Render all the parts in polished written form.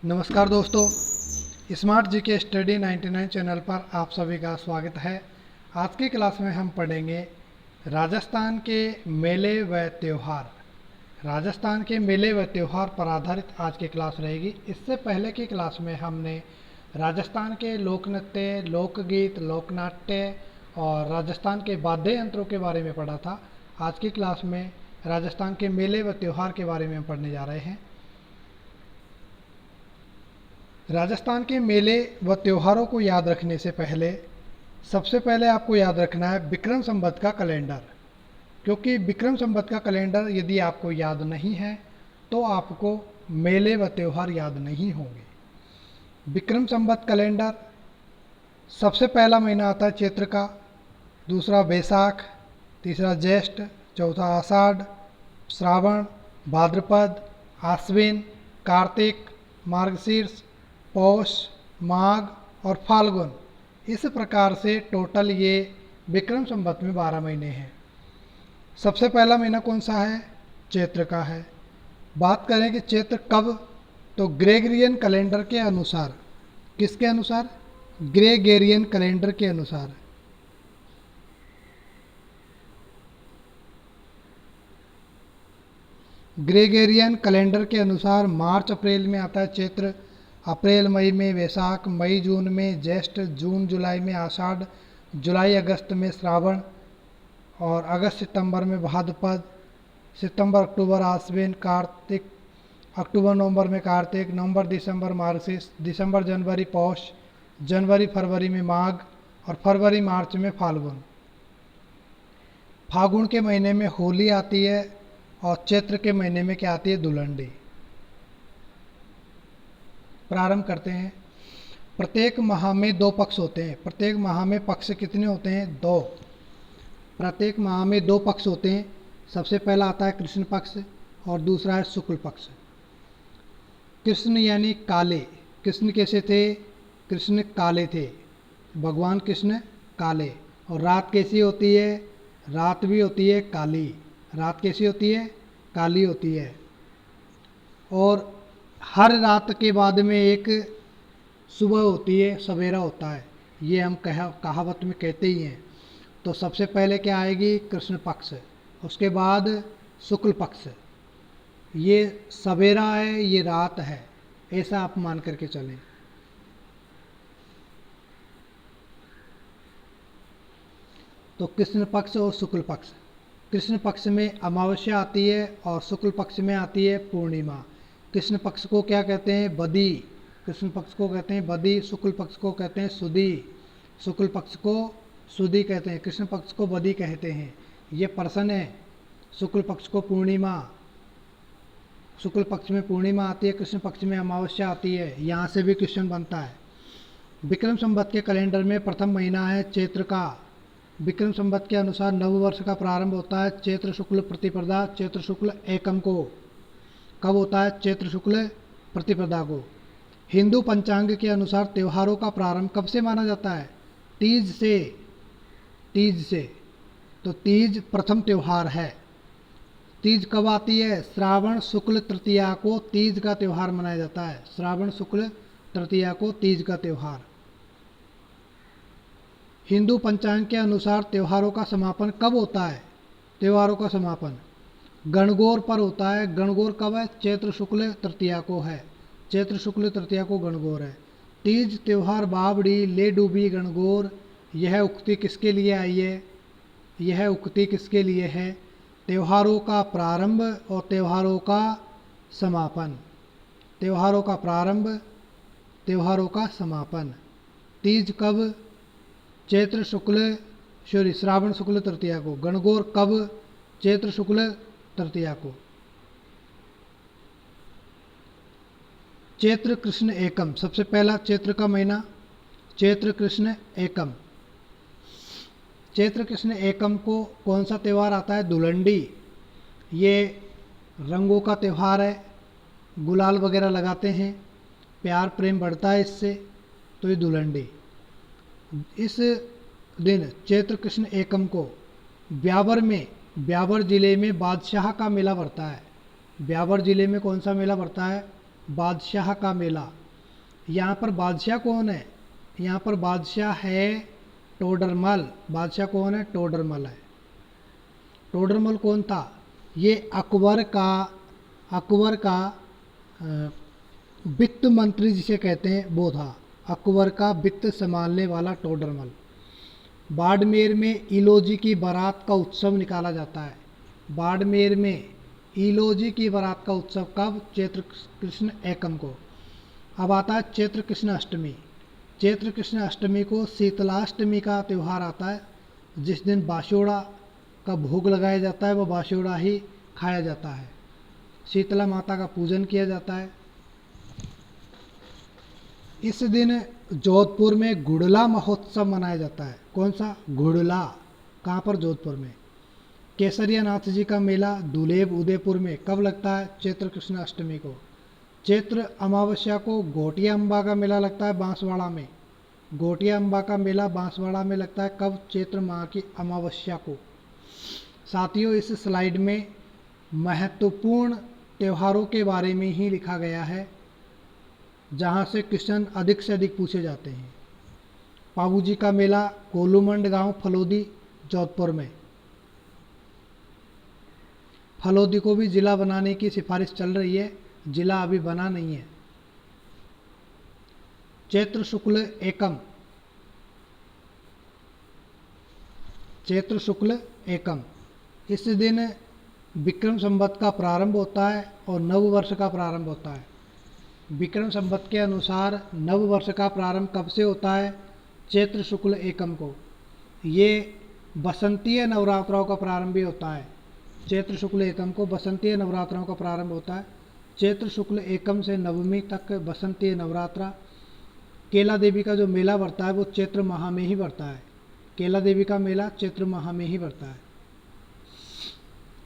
नमस्कार दोस्तों, स्मार्ट जी के स्टडी 99 चैनल पर आप सभी का स्वागत है। आज की क्लास में हम पढ़ेंगे राजस्थान के मेले व त्यौहार। राजस्थान के मेले व त्यौहार पर आधारित आज की क्लास रहेगी। इससे पहले की क्लास में हमने राजस्थान के लोक नृत्य, लोकगीत, लोकनाट्य और राजस्थान के वाद्य यंत्रों के बारे में पढ़ा था। आज की क्लास में राजस्थान के मेले व त्यौहार के बारे में हम पढ़ने जा रहे हैं। राजस्थान के मेले व त्योहारों को याद रखने से पहले सबसे पहले आपको याद रखना है विक्रम संवत का कैलेंडर, क्योंकि विक्रम संवत का कैलेंडर यदि आपको याद नहीं है तो आपको मेले व त्यौहार याद नहीं होंगे। विक्रम संवत कैलेंडर सबसे पहला महीना आता है चैत्र का, दूसरा वैशाख, तीसरा ज्येष्ठ, चौथा आषाढ़, श्रावण, भाद्रपद, आश्विन, कार्तिक, मार्गशीर्ष, पौष, माघ और फाल्गुन। इस प्रकार से टोटल ये विक्रम संवत में 12 महीने हैं। सबसे पहला महीना कौन सा है? चैत्र का है। बात करें कि चैत्र कब, तो ग्रेगरियन कैलेंडर के अनुसार। किसके अनुसार? ग्रेगरियन कैलेंडर के अनुसार। ग्रेगरियन कैलेंडर के अनुसार मार्च अप्रैल में आता है चैत्र, अप्रैल मई में वैशाख, मई जून में ज्येष्ठ, जून जुलाई में आषाढ़, जुलाई अगस्त में श्रावण और अगस्त सितंबर में भाद्रपद, सितंबर अक्टूबर आश्विन, कार्तिक, अक्टूबर नवंबर में कार्तिक, नवंबर दिसंबर मार्गशीर्ष, दिसंबर जनवरी पौष, जनवरी फरवरी में माघ और फरवरी मार्च में फाल्गुन। फागुन के महीने में होली आती है और चैत्र के महीने में क्या आती है? धुलंडी। प्रारंभ करते हैं। प्रत्येक माह में 2 पक्ष होते हैं। प्रत्येक माह में पक्ष कितने होते हैं? 2। प्रत्येक माह में 2 पक्ष होते हैं। सबसे पहला आता है कृष्ण पक्ष और दूसरा है शुक्ल पक्ष। कृष्ण यानी काले। कृष्ण कैसे थे? कृष्ण काले थे। भगवान कृष्ण काले। और रात कैसी होती है? रात भी होती है काली। रात कैसी होती है? काली होती है। और हर रात के बाद में एक सुबह होती है, सवेरा होता है। ये हम कहावत में कहते ही हैं। तो सबसे पहले क्या आएगी? कृष्ण पक्ष, उसके बाद शुक्ल पक्ष। ये सवेरा है, ये रात है, ऐसा आप मान करके चलें। तो कृष्ण पक्ष और शुक्ल पक्ष। कृष्ण पक्ष में अमावस्या आती है और शुक्ल पक्ष में आती है पूर्णिमा। कृष्ण पक्ष को क्या कहते हैं? बदी। कृष्ण पक्ष को कहते हैं बदी। शुक्ल पक्ष को कहते हैं सुदी। शुक्ल पक्ष को सुदी कहते हैं, कृष्ण पक्ष को बदी कहते हैं। ये प्रश्न है। शुक्ल पक्ष को पूर्णिमा, शुक्ल पक्ष में पूर्णिमा आती है, कृष्ण पक्ष में अमावस्या आती है। यहाँ से भी क्वेश्चन बनता है। विक्रम संवत के कैलेंडर में प्रथम महीना है चैत्र का। विक्रम संवत के अनुसार नव वर्ष का प्रारंभ होता है चैत्र शुक्ल प्रतिपदा, चैत्र शुक्ल एकम को। कब होता है? चैत्र शुक्ल प्रतिपदा को। हिंदू पंचांग के अनुसार त्योहारों का प्रारंभ कब से माना जाता है? तीज से। तीज से। तो तीज प्रथम त्योहार है। तीज कब आती है? श्रावण शुक्ल तृतीया को तीज का त्योहार मनाया जाता है। श्रावण शुक्ल तृतीया को तीज का त्योहार। हिंदू पंचांग के अनुसार त्योहारों का समापन कब होता है? त्योहारों का समापन गणगौर पर होता है। गणगौर कब है? चैत्र शुक्ल तृतीया को है। चैत्र शुक्ल तृतीया को गणगौर है। तीज त्योहार बावड़ी ले डूबी गणगौर, यह उक्ति किसके लिए आई है? यह उक्ति किसके लिए है? त्योहारों का प्रारंभ और त्योहारों का समापन। त्योहारों का प्रारंभ, त्योहारों का समापन। तीज कब? चैत्र शुक्ल श्रावण शुक्ल तृतीया को। गणगौर कब? चैत्र शुक्ल तृतीया को। चैत्र कृष्ण एकम। सबसे पहला चैत्र का महीना चैत्र कृष्ण एकम। चैत्र कृष्ण एकम को कौन सा त्यौहार आता है? धुलंडी। ये रंगों का त्यौहार है। गुलाल वगैरह लगाते हैं, प्यार प्रेम बढ़ता है इससे, तो ये धुलंडी। इस दिन चैत्र कृष्ण एकम को ब्यावर में, ब्यावर जिले में बादशाह का मेला बढ़ता है। ब्यावर जिले में कौन सा मेला बढ़ता है? बादशाह का मेला। यहाँ पर बादशाह कौन है? यहाँ पर बादशाह है टोडरमल। बादशाह कौन है? टोडरमल है। टोडरमल कौन था? ये अकबर का वित्त मंत्री जिसे कहते हैं वो था। अकबर का वित्त संभालने वाला टोडरमल। बाड़मेर में इलोजी की बारात का उत्सव निकाला जाता है। बाड़मेर में इलोजी की बारात का उत्सव कब? चैत्र कृष्ण एकम को। अब आता है चैत्र कृष्ण अष्टमी। चैत्र कृष्ण अष्टमी को शीतलाष्टमी का त्यौहार आता है, जिस दिन बाशोड़ा का भोग लगाया जाता है, वह बाशोड़ा ही खाया जाता है। शीतला माता का पूजन किया जाता है। इस दिन जोधपुर में गुड़ला महोत्सव मनाया जाता है। कौन सा? गुड़ला। कहाँ पर? जोधपुर में। केसरिया नाथ जी का मेला दुलेब उदयपुर में कब लगता है? चैत्र कृष्ण अष्टमी को। चैत्र अमावस्या को घोटिया अम्बा का मेला लगता है बांसवाड़ा में। घोटिया अम्बा का मेला बांसवाड़ा में लगता है कब? चैत्र माह की अमावस्या को। साथियों, इस स्लाइड में महत्वपूर्ण त्योहारों के बारे में ही लिखा गया है, जहाँ से क्वेश्चन अधिक से अधिक पूछे जाते हैं। पाबूजी का मेला कोलूमंड गांव फलोदी जोधपुर में। फलोदी को भी जिला बनाने की सिफारिश चल रही है, जिला अभी बना नहीं है। चैत्र शुक्ल एकम। चैत्र शुक्ल एकम, इस दिन विक्रम संवत का प्रारंभ होता है और नव वर्ष का प्रारंभ होता है। विक्रम संवत के अनुसार नव वर्ष का प्रारंभ कब से होता है? चैत्र शुक्ल एकम को। ये बसंतीय नवरात्रों का प्रारंभ भी होता है। चैत्र शुक्ल एकम को बसंतीय नवरात्रों का प्रारंभ होता है। चैत्र शुक्ल एकम से नवमी तक बसंतीय नवरात्रा। केला देवी का जो मेला बढ़ता है वो चैत्र माह में ही बढ़ता है। केला देवी का मेला चैत्र माह में ही बढ़ता है।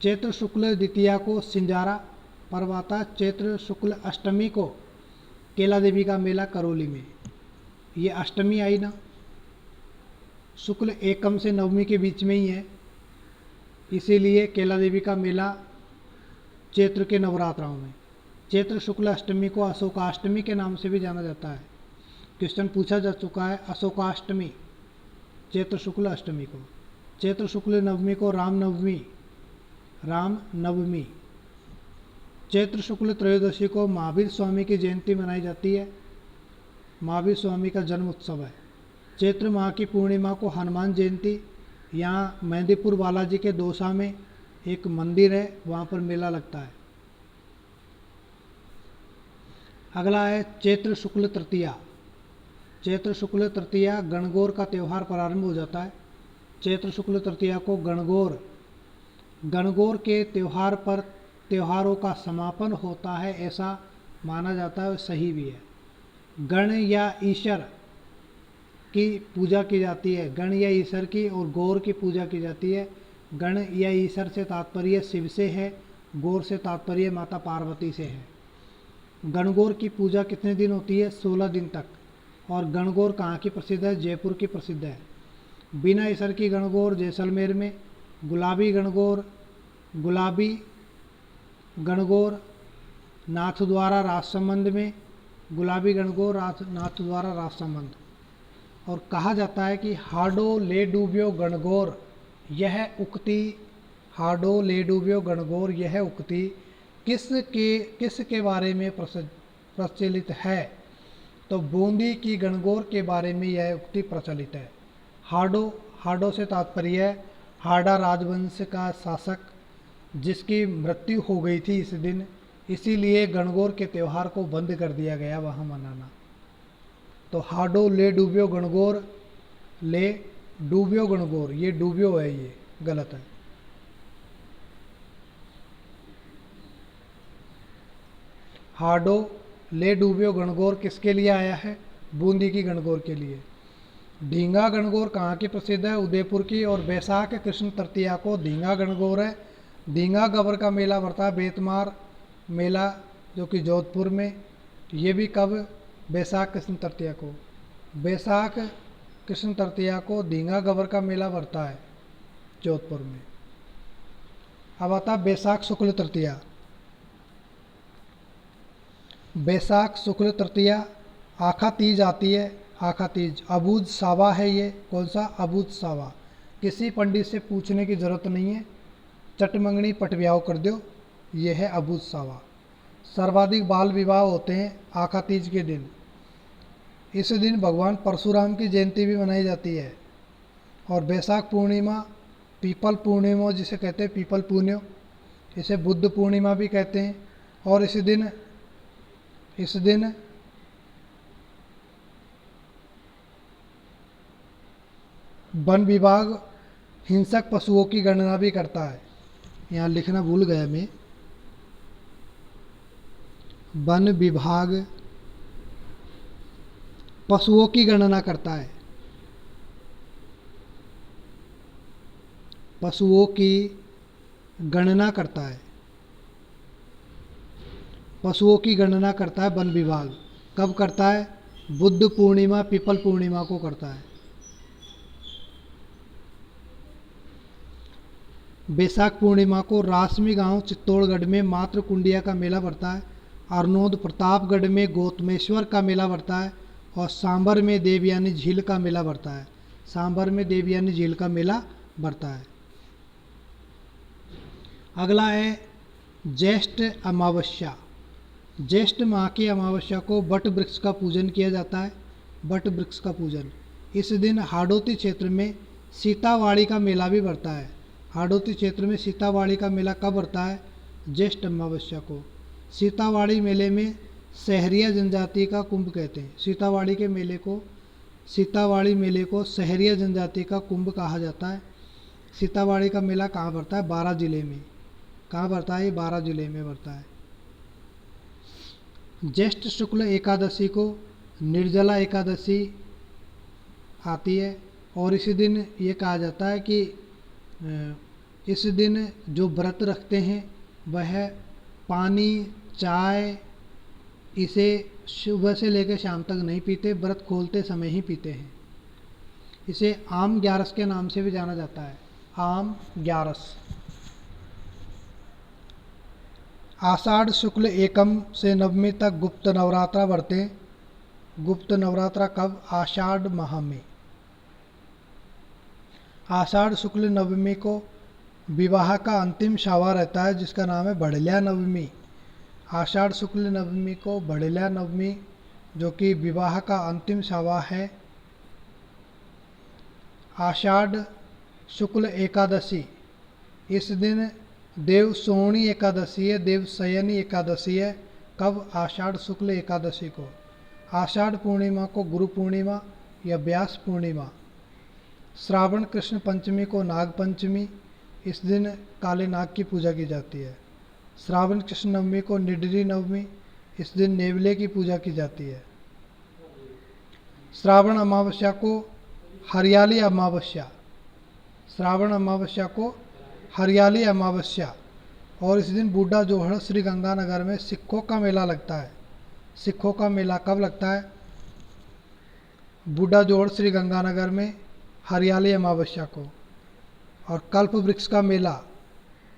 चैत्र शुक्ल द्वितीया को सिंजारा पर्व आता है। चैत्र शुक्ल अष्टमी को केला देवी का मेला करौली में। ये अष्टमी आई ना, शुक्ल एकम से नवमी के बीच में ही है, इसीलिए केला देवी का मेला चैत्र के नवरात्राओं में। चैत्र शुक्ल अष्टमी को अशोकाष्टमी के नाम से भी जाना जाता है। क्वेश्चन पूछा जा चुका है अशोकाष्टमी, चैत्र शुक्ल अष्टमी को। चैत्र शुक्ल नवमी को राम नवमी। चैत्र शुक्ल त्रयोदशी को महावीर स्वामी की जयंती मनाई जाती है। महावीर स्वामी का जन्म उत्सव है। चैत्र माह की पूर्णिमा को हनुमान जयंती। यहाँ मेहंदीपुर बालाजी के दौसा में एक मंदिर है, वहाँ पर मेला लगता है। अगला है चैत्र शुक्ल तृतीया। चैत्र शुक्ल तृतीया गणगौर का त्यौहार प्रारंभ हो जाता है। चैत्र शुक्ल तृतीया को गणगौर के त्यौहार पर त्योहारों का समापन होता है, ऐसा माना जाता है, सही भी है। गण या ईश्वर की पूजा की जाती है। गण या ईश्वर की और गौर की पूजा की जाती है। गण या ईश्वर से तात्पर्य शिव से है, गौर से तात्पर्य माता पार्वती से है। गणगौर की पूजा कितने दिन होती है? 16 दिन तक। और गणगौर कहाँ की प्रसिद्ध है? जयपुर की प्रसिद्ध है। बिना ईश्वर की गणगौर जैसलमेर में। गुलाबी गणगौर नाथद्वारा राजसमंद में। गुलाबी गणगौर नाथद्वारा राजसमंद। और कहा जाता है कि हाडो ले डूबियो गणगौर यह उक्ति किसके बारे में प्रचलित है? तो बूंदी की गणगौर के बारे में यह उक्ति प्रचलित है। हाडो से तात्पर्य है हाडा राजवंश का शासक जिसकी मृत्यु हो गई थी इस दिन, इसीलिए गणगौर के त्यौहार को बंद कर दिया गया वहाँ मनाना। तो हाडो ले डूबियो गणगौर, ये डूबियो है, ये गलत है। हाडो ले डूबियो गणगौर किसके लिए आया है? बूंदी की गणगौर के लिए। ढींगा गणगौर कहाँ की प्रसिद्ध है? उदयपुर की। और बैसाख कृष्ण तृतीया को ढींगा गणगौर है। ढींगा गबर का मेला बढ़ता है, बेतमार मेला जो कि जोधपुर में। ये भी कब? बैसाख कृष्ण तृतीया को। बैसाख कृष्ण तृतीया को ढींगा गबर का मेला बढ़ता है जोधपुर में। अब आता बैसाख शुक्ल तृतीया। बैसाख शुक्ल तृतीया आखा तीज आती है। आखा तीज अबूझ सावा है। ये कौन सा? अबूझ सावा। किसी पंडित से पूछने की ज़रूरत नहीं है, चटमंगनी पटव्याव कर दो, ये है अबूझ सावा। सर्वाधिक बाल विवाह होते हैं आखा तीज के दिन। इस दिन भगवान परशुराम की जयंती भी मनाई जाती है। और बैसाख पूर्णिमा पीपल पूर्णिमा जिसे कहते हैं, पीपल पूर्णिमा, इसे बुद्ध पूर्णिमा भी कहते हैं। और इस दिन वन विभाग हिंसक पशुओं की गणना भी करता है। यहाँ लिखना भूल गया मैं। वन विभाग पशुओं की गणना करता है। पशुओं की गणना करता है। पशुओं की गणना करता है वन विभाग। कब करता है? बुद्ध पूर्णिमा पीपल पूर्णिमा को करता है। बैसाख पूर्णिमा को रासमी गांव चित्तौड़गढ़ में मात्र कुंडिया का मेला बढ़ता है। अरनोद प्रतापगढ़ में गौतमेश्वर का मेला बढ़ता है। और सांबर में देवयानी झील का मेला बढ़ता है। सांबर में देवयानी झील का मेला बढ़ता है। अगला है ज्येष्ठ अमावस्या। ज्येष्ठ माह की अमावस्या को बट वृक्ष का पूजन किया जाता है। बट वृक्ष का पूजन। इस दिन हाड़ौती क्षेत्र में सीतावाड़ी का मेला भी बढ़ता है। हाड़ौती क्षेत्र में सीतावाड़ी का मेला कब बढ़ता है? ज्येष्ठ अमावस्या को। सीतावाड़ी मेले में सहरिया जनजाति का कुंभ कहते हैं। सीतावाड़ी मेले को सहरिया जनजाति का कुंभ कहा जाता है। सीतावाड़ी का मेला कहाँ बढ़ता है? 12 जिले में। कहाँ बढ़ता है? ये 12 जिले में बढ़ता है। ज्येष्ठ शुक्ल एकादशी को निर्जला एकादशी आती है। और इसी दिन ये कहा जाता है कि इस दिन जो व्रत रखते हैं वह पानी, चाय इसे सुबह से लेकर शाम तक नहीं पीते, व्रत खोलते समय ही पीते हैं। इसे आम ग्यारस के नाम से भी जाना जाता है। आम ग्यारस। आषाढ़ शुक्ल एकम से नवमी तक गुप्त नवरात्रा बढ़ते हैं। गुप्त नवरात्रा कब? आषाढ़ माह में। आषाढ़ शुक्ल नवमी को विवाह का अंतिम शावा रहता है जिसका नाम है बढ़लिया नवमी। आषाढ़ शुक्ल नवमी को बढ़लिया नवमी, जो कि विवाह का अंतिम शावा है। आषाढ़ शुक्ल एकादशी, इस दिन देव सोहनी एकादशी है, देव शयनी एकादशी है। कब? आषाढ़ शुक्ल एकादशी को। आषाढ़ पूर्णिमा को गुरु पूर्णिमा या व्यास पूर्णिमा। श्रावण कृष्ण पंचमी को नाग पंचमी, इस दिन काले नाग की पूजा की जाती है। श्रावण कृष्ण नवमी को निडरी नवमी, इस दिन नेवले की पूजा की जाती है। श्रावण अमावस्या को हरियाली अमावस्या। श्रावण अमावस्या को हरियाली अमावस्या। और इस दिन बूढ़ा जोहड़ श्री गंगानगर में सिखों का मेला लगता है। सिखों का मेला कब लगता है? बूढ़ा जोहड़ श्री गंगानगर में हरियाली अमावस्या को। और कल्प वृक्ष का मेला,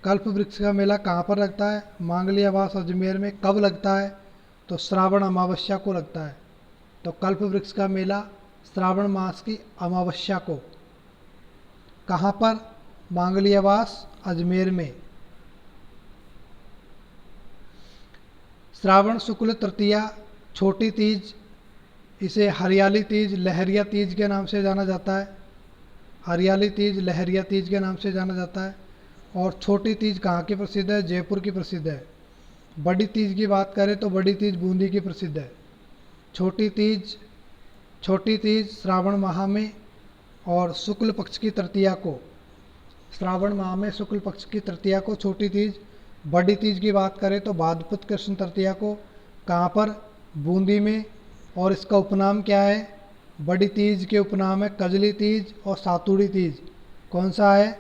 कल्प वृक्ष का मेला कहाँ पर लगता है? मांगली आवास अजमेर में। कब लगता है? तो श्रावण अमावस्या को लगता है। तो कल्प वृक्ष का मेला श्रावण मास की अमावस्या को। कहाँ पर? मांगली आवास अजमेर में। श्रावण शुक्ल तृतीया छोटी तीज, इसे हरियाली तीज, लहरिया तीज के नाम से जाना जाता है। हरियाली तीज, लहरिया तीज के नाम से जाना जाता है। और छोटी तीज कहाँ की प्रसिद्ध है? जयपुर की प्रसिद्ध है। बड़ी तीज की बात करें तो बड़ी तीज बूंदी की प्रसिद्ध है। छोटी तीज श्रावण माह में और शुक्ल पक्ष की तृतीया को, श्रावण माह में शुक्ल पक्ष की तृतीया को छोटी तीज। बड़ी तीज की बात करें तो भाद्रपद कृष्ण तृतीया को। कहाँ पर? बूंदी में। और इसका उपनाम क्या है? बड़ी तीज के उपनाम है कजली तीज और सातुड़ी तीज। कौन सा है?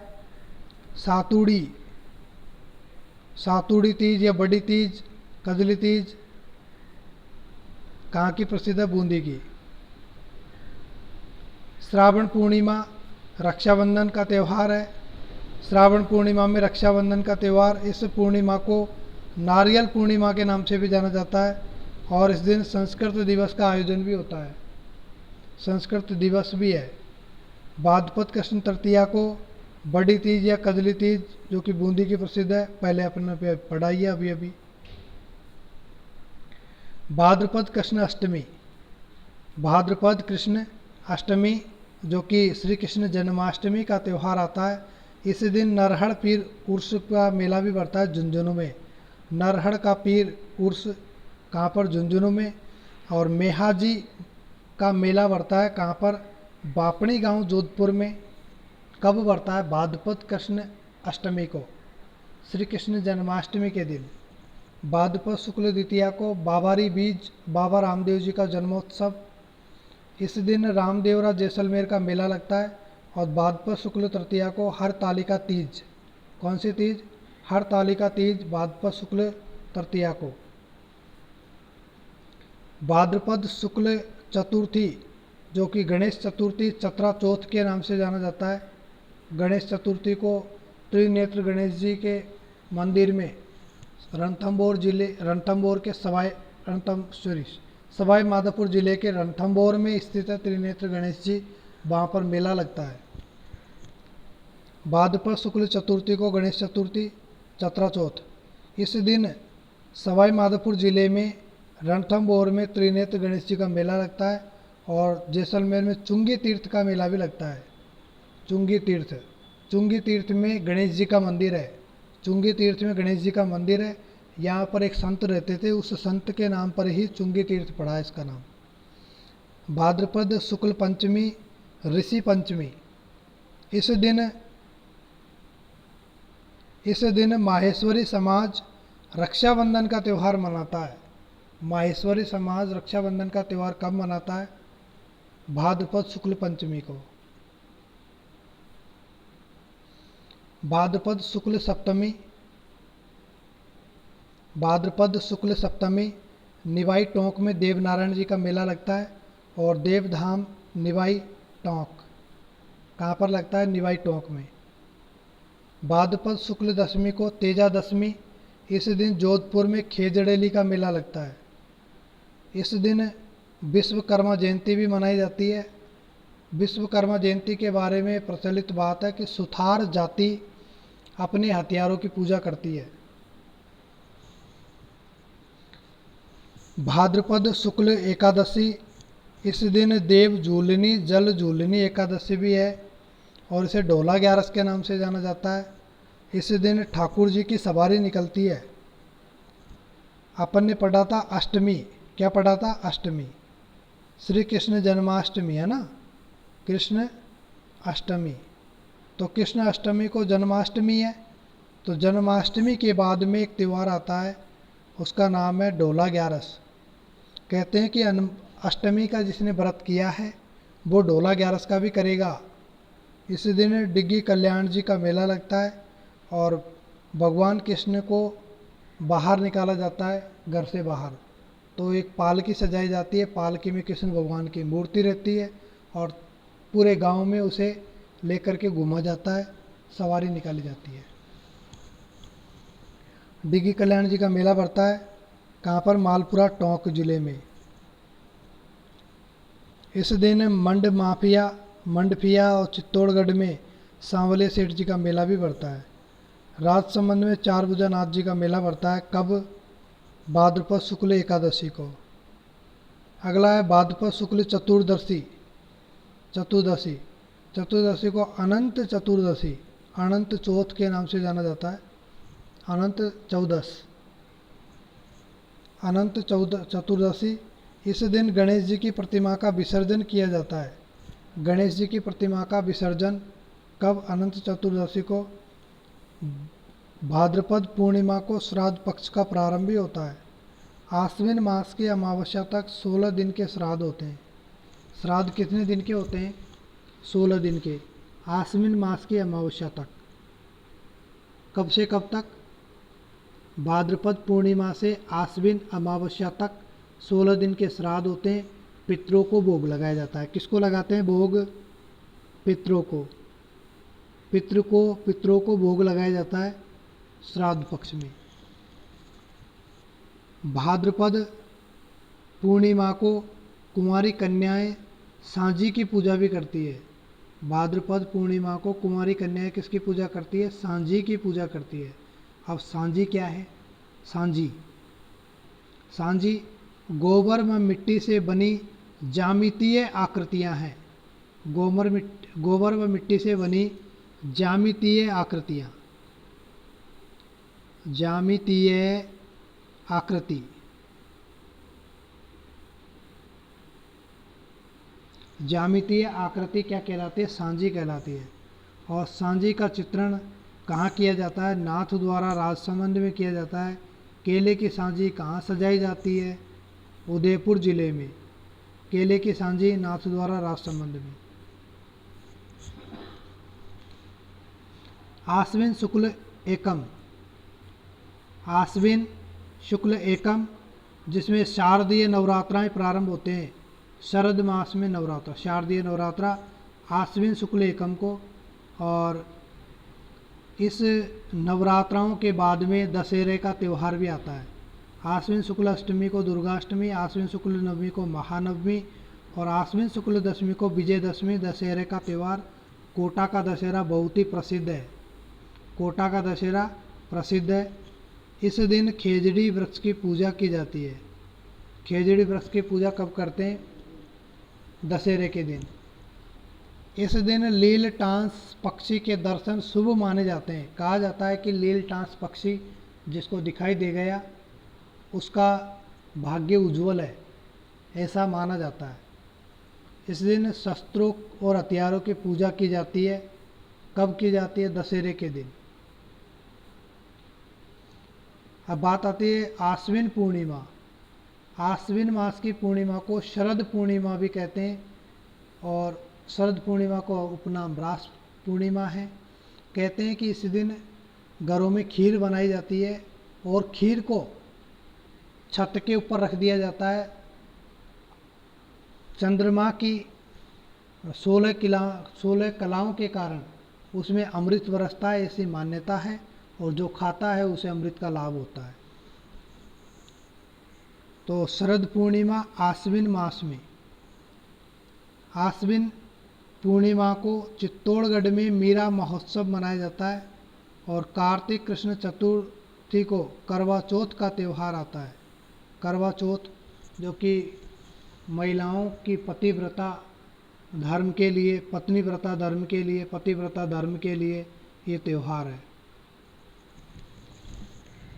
सातुड़ी तीज या बड़ी तीज, कजली तीज कहाँ की प्रसिद्ध है? बूंदी की। श्रावण पूर्णिमा रक्षाबंधन का त्यौहार है। श्रावण पूर्णिमा में रक्षाबंधन का त्यौहार, इस पूर्णिमा को नारियल पूर्णिमा के नाम से भी जाना जाता है। और इस दिन संस्कृत दिवस का आयोजन भी होता है, संस्कृत दिवस भी है। भाद्रपद कृष्ण तृतीया को बड़ी तीज या कजली तीज, जो कि बूंदी की प्रसिद्ध है, पहले अपने पे पढ़ाई है अभी अभी। भाद्रपद कृष्ण अष्टमी, भाद्रपद कृष्ण अष्टमी जो कि श्री कृष्ण जन्माष्टमी का त्यौहार आता है। इस दिन नरहड़ पीर उर्स का मेला भी बढ़ता है झुंझुनू में। नरहड़ का पीर उर्स कहाँ पर? झुंझुनू में। और मेहाजी का मेला बढ़ता है कहाँ पर? बापणी गांव जोधपुर में। कब बढ़ता है? भाद्रपद कृष्ण अष्टमी को, श्री कृष्ण जन्माष्टमी के दिन। भाद्रपद शुक्ल द्वितीया को बाबारी बीज बाबा रामदेव जी का जन्मोत्सव, इस दिन रामदेवरा जैसलमेर का मेला लगता है। और भाद्रपद शुक्ल तृतीया को हरतालिका तीज, कौन सी तीज? हरतालिका तीज, भाद्रपद शुक्ल तृतीया को। भाद्रपद शुक्ल चतुर्थी जो कि गणेश चतुर्थी, चतरा चौथ के नाम से जाना जाता है। गणेश चतुर्थी को त्रिनेत्र गणेश जी के मंदिर में रणथंभौर के सवाई माधोपुर जिले के रणथंभौर में स्थित है त्रिनेत्र गणेश जी, वहाँ पर मेला लगता है। भाद्रपद शुक्ल चतुर्थी को गणेश चतुर्थी, चतरा चौथ। इस दिन सवाई माधोपुर जिले में रणथंभौर में त्रिनेत्र गणेश जी का मेला लगता है। और जैसलमेर में चुंगी तीर्थ का मेला भी लगता है। चुंगी तीर्थ में गणेश जी का मंदिर है। चुंगी तीर्थ में गणेश जी का मंदिर है। यहाँ पर एक संत रहते थे, उस संत के नाम पर ही चुंगी तीर्थ पड़ा है इसका नाम। भाद्रपद शुक्ल पंचमी, ऋषि पंचमी, इस दिन माहेश्वरी समाज रक्षाबंधन का त्यौहार मनाता है। माहेश्वरी समाज रक्षाबंधन का त्यौहार कब मनाता है? भाद्रपद शुक्ल पंचमी को। भाद्रपद शुक्ल सप्तमी, भाद्रपद शुक्ल सप्तमी निवाई टोंक में देवनारायण जी का मेला लगता है। और देवधाम निवाई टोंक कहाँ पर लगता है? निवाई टोंक में। भाद्रपद शुक्ल दशमी को तेजा दशमी, इस दिन जोधपुर में खेजड़ेली का मेला लगता है। इस दिन विश्वकर्मा जयंती भी मनाई जाती है। विश्वकर्मा जयंती के बारे में प्रचलित बात है कि सुथार जाति अपने हथियारों की पूजा करती है। भाद्रपद शुक्ल एकादशी, इस दिन देव झूलनी जल झूलनी एकादशी भी है और इसे डोला ग्यारस के नाम से जाना जाता है। इस दिन ठाकुर जी की सवारी निकलती है। अपन ने पढ़ा था अष्टमी, क्या पढ़ा था? अष्टमी, श्री कृष्ण जन्माष्टमी है ना, कृष्ण अष्टमी। तो कृष्ण अष्टमी को जन्माष्टमी है। तो जन्माष्टमी के बाद में एक त्यौहार आता है, उसका नाम है डोला ग्यारस। कहते हैं कि अष्टमी का जिसने व्रत किया है वो डोला ग्यारस का भी करेगा। इस दिन डिग्गी कल्याण जी का मेला लगता है और भगवान कृष्ण को बाहर निकाला जाता है घर से बाहर। तो एक पालकी सजाई जाती है, पालकी में कृष्ण भगवान की मूर्ति रहती है और पूरे गांव में उसे लेकर के घूमा जाता है, सवारी निकाली जाती है। डिग्गी कल्याण जी का मेला बढ़ता है कहाँ पर? मालपुरा टोंक जिले में। इस दिन मंडफिया और चित्तौड़गढ़ में सांवले सेठ जी का मेला भी बढ़ता है। राजसमंद में चारभुजा नाथ जी का मेला बढ़ता है। कब? भाद्रपद शुक्ल एकादशी को। अगला है भाद्रपद शुक्ल चतुर्दशी को अनंत चतुर्दशी, अनंत चौथ के नाम से जाना जाता है। अनंत चतुर्दशी, इस दिन गणेश जी की प्रतिमा का विसर्जन किया जाता है। गणेश जी की प्रतिमा का विसर्जन कब? अनंत चतुर्दशी को। भाद्रपद पूर्णिमा को श्राद्ध पक्ष का प्रारंभ भी होता है। आश्विन मास की अमावस्या तक 16 दिन के श्राद्ध होते हैं। श्राद्ध कितने दिन के होते हैं? 16 दिन के, आश्विन मास की अमावस्या तक। कब से कब तक? भाद्रपद पूर्णिमा से आश्विन अमावस्या तक 16 दिन के श्राद्ध होते हैं। पितरों को भोग लगाया जाता है। किसको लगाते हैं भोग? पितरों को। पितरों को भोग लगाया जाता है श्राद्ध पक्ष में। भाद्रपद पूर्णिमा को कुंवारी कन्याएं सांझी की पूजा भी करती है। भाद्रपद पूर्णिमा को कुंवारी कन्याएं किसकी पूजा करती है? सांझी की पूजा करती है। अब सांझी क्या है? सांझी सांझी गोबर व मिट्टी से बनी ज्यामितीय आकृतियां हैं। गोबर व मिट्टी से बनी ज्यामितीय आकृतियां, ज्यामितीय आकृति, ज्यामितीय आकृति क्या कहलाती है? सांझी कहलाती है। और सांझी का चित्रण कहाँ किया जाता है? नाथ द्वारा राजसमंद में किया जाता है। केले की सांझी कहाँ सजाई जाती है? उदयपुर जिले में। केले की सांझी नाथ द्वारा राजसमंद में। आश्विन शुक्ल एकम, आश्विन शुक्ल एकम जिसमें शारदीय नवरात्राएं प्रारंभ होते हैं। शरद मास में नवरात्र, शारदीय नवरात्रा आश्विन शुक्ल एकम को, और इस नवरात्राओं के बाद में दशहरे का त्यौहार भी आता है। आश्विन शुक्ल अष्टमी को दुर्गाष्टमी, आश्विन शुक्ल नवमी को महानवमी और आश्विन शुक्ल दशमी को विजयदशमी। दशहरे का त्यौहार कोटा का दशहरा बहुत ही प्रसिद्ध है। कोटा का दशहरा प्रसिद्ध है। इस दिन खेजड़ी वृक्ष की पूजा की जाती है। खेजड़ी वृक्ष की पूजा कब करते हैं? दशहरे के दिन। इस दिन लील टांस पक्षी के दर्शन शुभ माने जाते हैं। कहा जाता है कि लील टांस पक्षी जिसको दिखाई दे गया उसका भाग्य उज्जवल है, ऐसा माना जाता है। इस दिन शस्त्रों और हथियारों की पूजा की जाती है। कब की जाती है? दशहरे के दिन। अब बात आती है आश्विन पूर्णिमा। आश्विन मास की पूर्णिमा को शरद पूर्णिमा भी कहते हैं, और शरद पूर्णिमा को उपनाम रास पूर्णिमा है। कहते हैं कि इस दिन घरों में खीर बनाई जाती है और खीर को छत के ऊपर रख दिया जाता है। चंद्रमा की 16 कलाओं के कारण उसमें अमृत बरसता है, ऐसी मान्यता है, और जो खाता है उसे अमृत का लाभ होता है। तो शरद पूर्णिमा आश्विन मास में। आश्विन पूर्णिमा को चित्तौड़गढ़ में मीरा महोत्सव मनाया जाता है, और कार्तिक कृष्ण चतुर्थी को करवा चौथ का त्यौहार आता है। करवा चौथ जो कि महिलाओं की पतिव्रता धर्म के लिए, पत्नीव्रता धर्म के लिए, पतिव्रता धर्म के लिए ये त्यौहार है।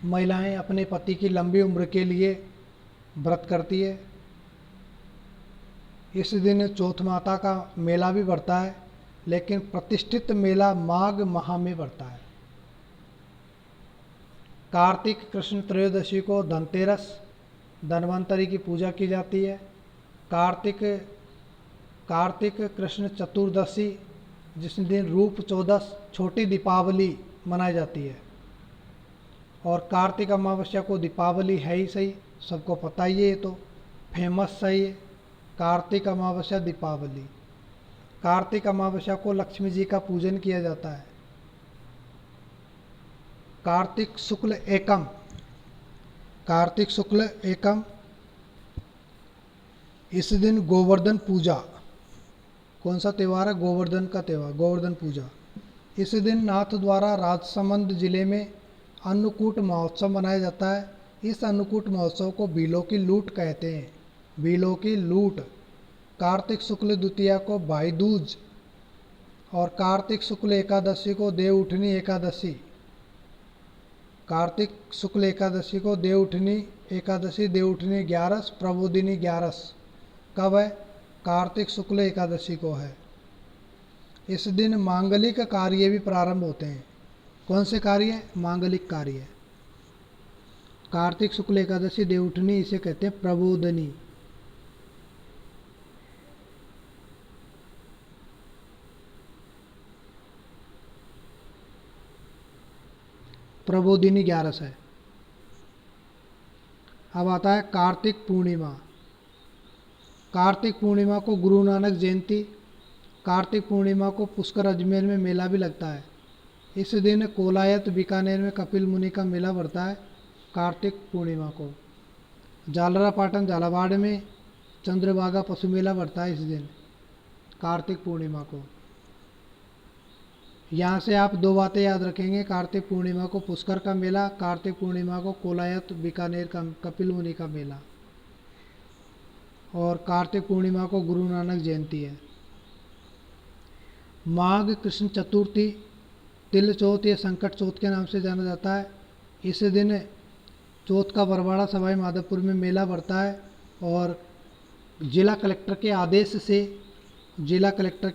महिलाएं अपने पति की लंबी उम्र के लिए व्रत करती है। इस दिन चौथ माता का मेला भी बढ़ता है, लेकिन प्रतिष्ठित मेला माघ माह में बढ़ता है। कार्तिक कृष्ण त्रयोदशी को धनतेरस, धन्वंतरी की पूजा की जाती है। कार्तिक कृष्ण चतुर्दशी जिस दिन रूप चौदस, छोटी दीपावली मनाई जाती है। और कार्तिक अमावस्या को दीपावली है ही सही, सबको पता ही है, ये तो फेमस सही है। कार्तिक अमावस्या दीपावली। कार्तिक अमावस्या को लक्ष्मी जी का पूजन किया जाता है। कार्तिक शुक्ल एकम, कार्तिक शुक्ल एकम इस दिन गोवर्धन पूजा। कौन सा त्यौहार है? गोवर्धन का त्यौहार, गोवर्धन पूजा। इस दिन नाथ द्वारा राजसमंद जिले में अन्नकूट महोत्सव मनाया जाता है। इस अन्नकूट महोत्सव को बीलों की लूट कहते हैं। बीलों की लूट। कार्तिक शुक्ल द्वितीया को भाई दूज और कार्तिक शुक्ल एकादशी को देवउठनी एकादशी। कार्तिक शुक्ल एकादशी को देवउठनी एकादशी, देवउठनी 11, प्रबोधिनी 11 कब है? कार्तिक शुक्ल एकादशी को है। इस दिन मांगलिक कार्य भी प्रारंभ होते हैं। कौन से कार्य? मांगलिक कार्य। कार्तिक शुक्ल एकादशी देवउठनी, इसे कहते हैं प्रबोधनी। प्रबोधिनी 11 है। अब आता है कार्तिक पूर्णिमा। कार्तिक पूर्णिमा को गुरु नानक जयंती। कार्तिक पूर्णिमा को पुष्कर अजमेर में मेला भी लगता है। इस दिन कोलायत बीकानेर में कपिल मुनि का मेला बढ़ता है कार्तिक पूर्णिमा को। जालरा पाटन झालावाड़ में चंद्रभागा पशु मेला बढ़ता है इस दिन, कार्तिक पूर्णिमा को। यहाँ से आप दो बातें याद रखेंगे, कार्तिक पूर्णिमा को पुष्कर का मेला, कार्तिक पूर्णिमा को कोलायत बीकानेर का कपिल मुनि का मेला, और कार्तिक पूर्णिमा को गुरु नानक जयंती है। माघ कृष्ण चतुर्थी, तिल चौथ या संकट चौथ के नाम से जाना जाता है। इस दिन चौथ का बरवाड़ा सवाई माधोपुर में मेला बढ़ता है और जिला कलेक्टर के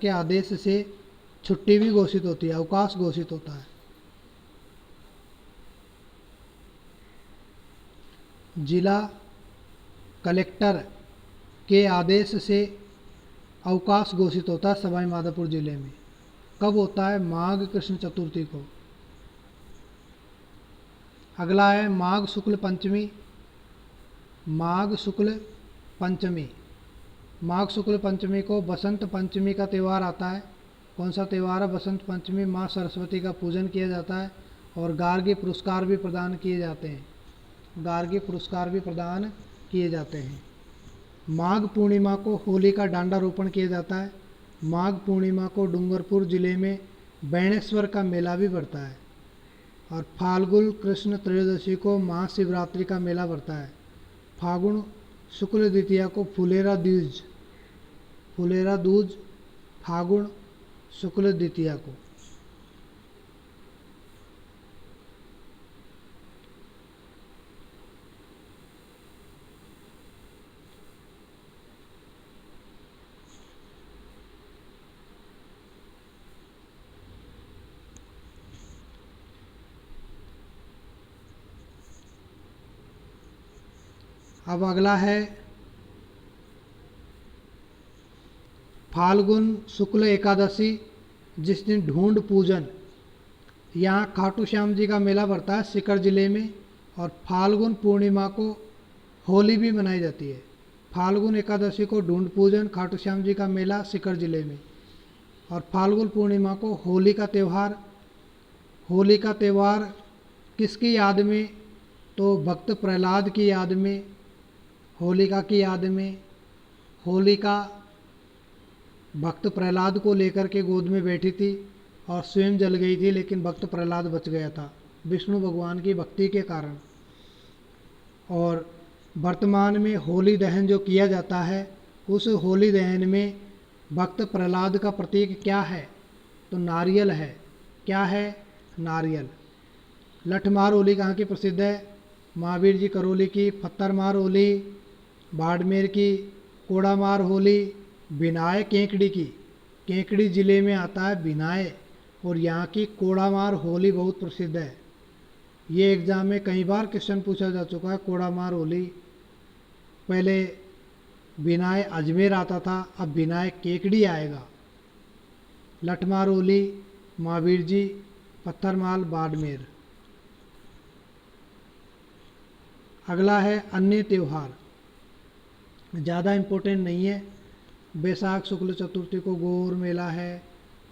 आदेश से छुट्टी भी घोषित होती है, अवकाश घोषित होता है। जिला कलेक्टर के आदेश से अवकाश घोषित होता है सवाई माधोपुर जिले में। कब होता है? माघ कृष्ण चतुर्थी को। अगला है माघ शुक्ल पंचमी। माघ शुक्ल पंचमी, माघ शुक्ल पंचमी को बसंत पंचमी का त्यौहार आता है। कौन सा त्यौहार है? बसंत पंचमी। माँ सरस्वती का पूजन किया जाता है और गार्गी पुरस्कार भी प्रदान किए जाते हैं। गार्गी पुरस्कार भी प्रदान किए जाते हैं। माघ पूर्णिमा को होली का डांडा रोपण किया जाता है। माघ पूर्णिमा को डूंगरपुर जिले में बैणेश्वर का मेला भी बढ़ता है। और फाल्गुन कृष्ण त्रयोदशी को महाशिवरात्रि का मेला बढ़ता है। फागुन शुक्ल द्वितीया को फुलेरा दूज, फागुन शुक्ल द्वितीया को। अब अगला है फाल्गुन शुक्ल एकादशी, जिस दिन ढूंढ पूजन, यहाँ खाटू श्याम जी का मेला बढ़ता है सीकर जिले में। और फाल्गुन पूर्णिमा को होली भी मनाई जाती है। फाल्गुन एकादशी को ढूंढ पूजन, खाटू श्याम जी का मेला सीकर जिले में। और फाल्गुन पूर्णिमा को होली का त्यौहार। होली का त्यौहार किसकी याद में? तो भक्त प्रहलाद की याद में, होलिका की याद में। होलिका भक्त प्रहलाद को लेकर के गोद में बैठी थी और स्वयं जल गई थी, लेकिन भक्त प्रहलाद बच गया था विष्णु भगवान की भक्ति के कारण। और वर्तमान में होली दहन जो किया जाता है, उस होली दहन में भक्त प्रहलाद का प्रतीक क्या है? तो नारियल है। क्या है? नारियल। लठमार होली कहाँ की प्रसिद्ध है? महावीर जी करौली की। पत्थरमार होली बाड़मेर की। कोड़ामार होली बिनाय केकड़ी की। केकड़ी जिले में आता है बिनाय, और यहाँ की कोड़ामार होली बहुत प्रसिद्ध है। ये एग्ज़ाम में कई बार क्वेश्चन पूछा जा चुका है। कोड़ामार होली, पहले बिनाय अजमेर आता था, अब बिनाय केकड़ी आएगा। लठमार होली महावीर जी, पत्थरमाल बाड़मेर। अगला है अन्य त्यौहार, ज़्यादा इम्पोर्टेंट नहीं है। बैसाख शुक्ल चतुर्थी को गौर मेला है।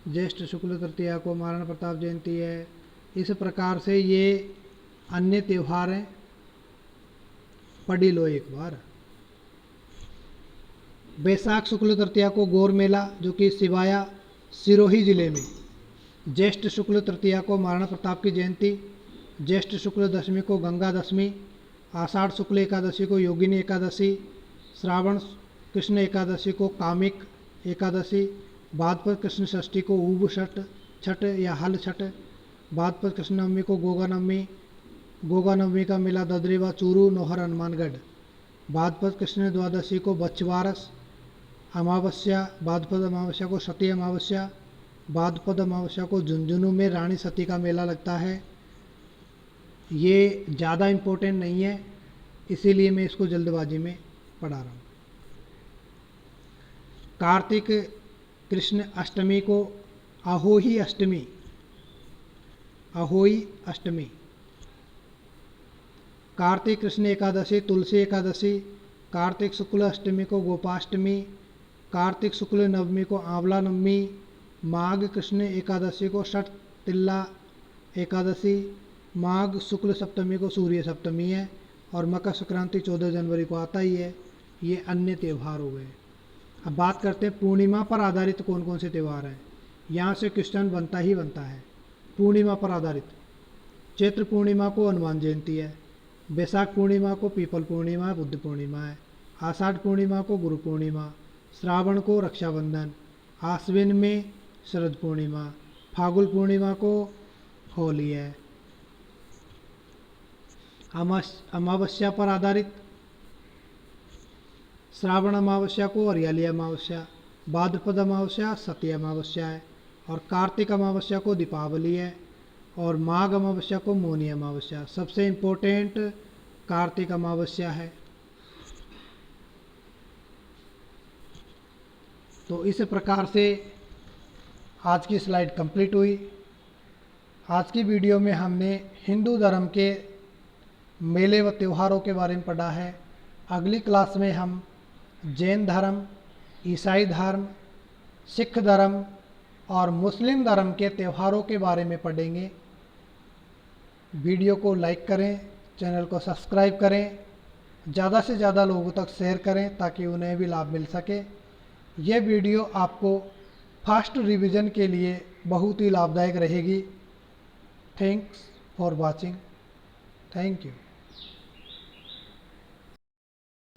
ज्येष्ठ शुक्ल तृतीया को महाराणा प्रताप जयंती है। इस प्रकार से ये अन्य त्यौहार हैं, पढ़ लो एक बार। बैसाख शुक्ल तृतीया को गौर मेला, जो कि सिवाया सिरोही जिले में। ज्येष्ठ शुक्ल तृतीया को महाराणा प्रताप की जयंती। ज्येष्ठ शुक्ल दशमी को गंगा दशमी। आषाढ़ शुक्ल एकादशी को योगिनी एकादशी। श्रावण कृष्ण एकादशी को कामिक एकादशी। भाद्रपद कृष्ण षष्ठी को ऊब छठ या हल छठ। भाद्रपद कृष्ण नवमी को गोगा नवमी। गोगा नवमी का मेला ददरेवा चूरू नौहर हनुमानगढ़। भाद्रपद कृष्ण द्वादशी को बच्छवारस। अमावस्या, भाद्रपद अमावस्या को सती अमावस्या। भाद्रपद अमावस्या को झुंझुनू में रानी सती का मेला लगता है। ये ज़्यादा इम्पोर्टेंट नहीं है, इसीलिए मैं इसको जल्दबाजी में पढ़ा रहा हूँ। कार्तिक कृष्ण अष्टमी को अहोई अष्टमी, अहोई अष्टमी। कार्तिक कृष्ण एकादशी तुलसी एकादशी। कार्तिक शुक्ल अष्टमी को गोपाष्टमी। कार्तिक शुक्ल नवमी को आंवला नवमी। माघ कृष्ण एकादशी को षठ तिल्ला एकादशी। माघ शुक्ल सप्तमी को सूर्य सप्तमी है। और मकर संक्रांति 14 जनवरी को आता ही है। ये अन्य त्यौहार हो गए। अब बात करते हैं पूर्णिमा पर आधारित कौन कौन से त्यौहार हैं। यहाँ से क्वेश्चन बनता ही बनता है। पूर्णिमा पर आधारित, चैत्र पूर्णिमा को हनुमान जयंती है, बैसाख पूर्णिमा को पीपल पूर्णिमा बुद्ध पूर्णिमा है, आषाढ़ पूर्णिमा को गुरु पूर्णिमा, श्रावण को रक्षाबंधन, आश्विन में शरद पूर्णिमा, फाल्गुन पूर्णिमा को होली है। अमावस्या पर आधारित, श्रावण अमावस्या को हरियाली अमावस्या, भाद्रपद अमावस्या सती अमावस्या है, और कार्तिक अमावस्या को दीपावली है, और माघ अमावस्या को मौनी अमावस्या। सबसे इम्पोर्टेंट कार्तिक अमावस्या है। तो इस प्रकार से आज की स्लाइड कंप्लीट हुई। आज की वीडियो में हमने हिंदू धर्म के मेले व त्योहारों के बारे में पढ़ा है। अगली क्लास में हम जैन धर्म, ईसाई धर्म, सिख धर्म और मुस्लिम धर्म के त्योहारों के बारे में पढ़ेंगे। वीडियो को लाइक करें, चैनल को सब्सक्राइब करें, ज़्यादा से ज़्यादा लोगों तक शेयर करें ताकि उन्हें भी लाभ मिल सके। यह वीडियो आपको फास्ट रिवीजन के लिए बहुत ही लाभदायक रहेगी। Thanks for watching. Thank you.